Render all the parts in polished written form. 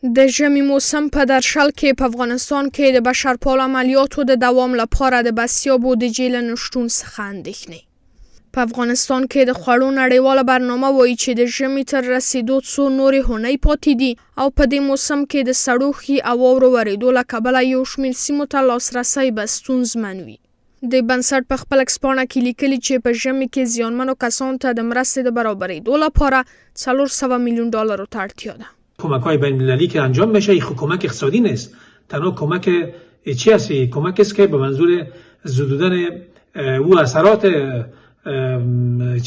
د ژمي موسم په درشل کې په افغانستان کې د بشرپالو عملیاتو د دوام لپاره د بسیا بودیجې له نشتون څخه اندېښنې. په افغانستان کې د خوړو نړیواله برنامه وایي چې د ژمي تر رسیدو څو نورې هونۍ پاتې دي او په دې موسم کې د سړو خي او واورو ورېدو له کبله یو شمېر سیمو ته لاسرسی به ستونزمن وي. د بنسټ په خپل اکسپاڼه کې لیکلي چې په ژمي کې زیانمنو کسانو ته د مرستې د برابرېدو لپاره $400 میلیون ته اړتیا ده. کمک‌های بین‌المللی که انجام بشه این کمک اقتصادی نیست، تنها کمک چی است؟ کمک است که به منظور زدودن او اثرات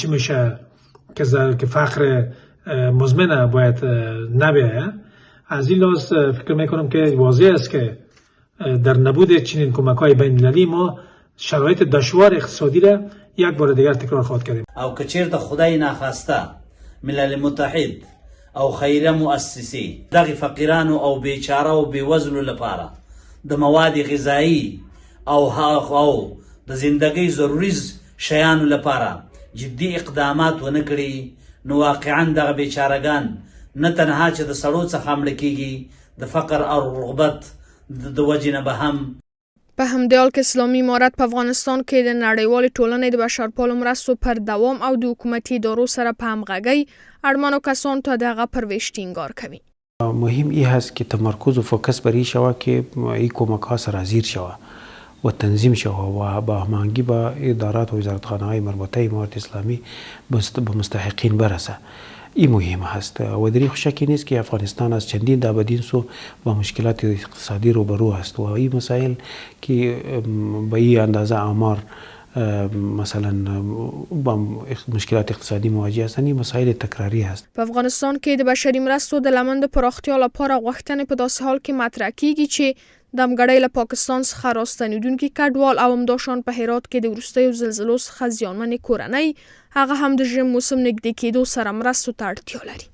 چی میشه که فقر مزمن باید نبیه. از این لحاظ فکر میکنم که واضح است که در نبود چنین کمک‌های بین‌المللی ما شرایط دشوار اقتصادی را یک بار دیگر تکرار خواهد کردیم. او که چیرته خدای ناخواسته ملل متحد او خیره مؤسسه دغه فقیرانو او بیچاره او بیوزلو لپاره د مواد غذایی او د زندگی ضروری شیانو لپاره جدي اقدامات ونه کړي نو واقعا دغه بیچارهګان نه تنها چې د سړو څخه مړه کیږي د فقر او رغبت د وجې نه به هم په همدې حال کې اسلامي امارت په افغانستان کې د نړیوالې ټولنې د بشرپالو مرستو پر دوام او د حکومتي ادارو سره په همغږۍ اړمنو کسانو ته د هغه پرویش ټینګار کوي. مهم این هست که تمرکز و فوکس بر این شود که این کمک‌ها سرازیر شود و تنظیم شود و با هماهنگی با ادارات و وزارتخانه‌های مربوطه امارت اسلامی به مستحقین برسه. این مهم است و در این شکی نیست که افغانستان از چندین دهه سو با مشکلات اقتصادی روبرو است و این مسائل که به این اندازه آمار مثلا با مشکلات اقتصادی مواجه هستند این مسائل تکراری است. په افغانستان کې د بشري مرستو د لمن د پراختیا لپاره غوښتنې په داسې حال کې مطرح کیږي چې د همګړۍ له پاکستان څخه راستنېدونکي کډوال او همداشان په هرات کې د وروستیو زلزلو څخه زیانمنې کورنۍ هغه هم د ژمي موسم نږدې کېدو سره مرستو ته اړتیا لري.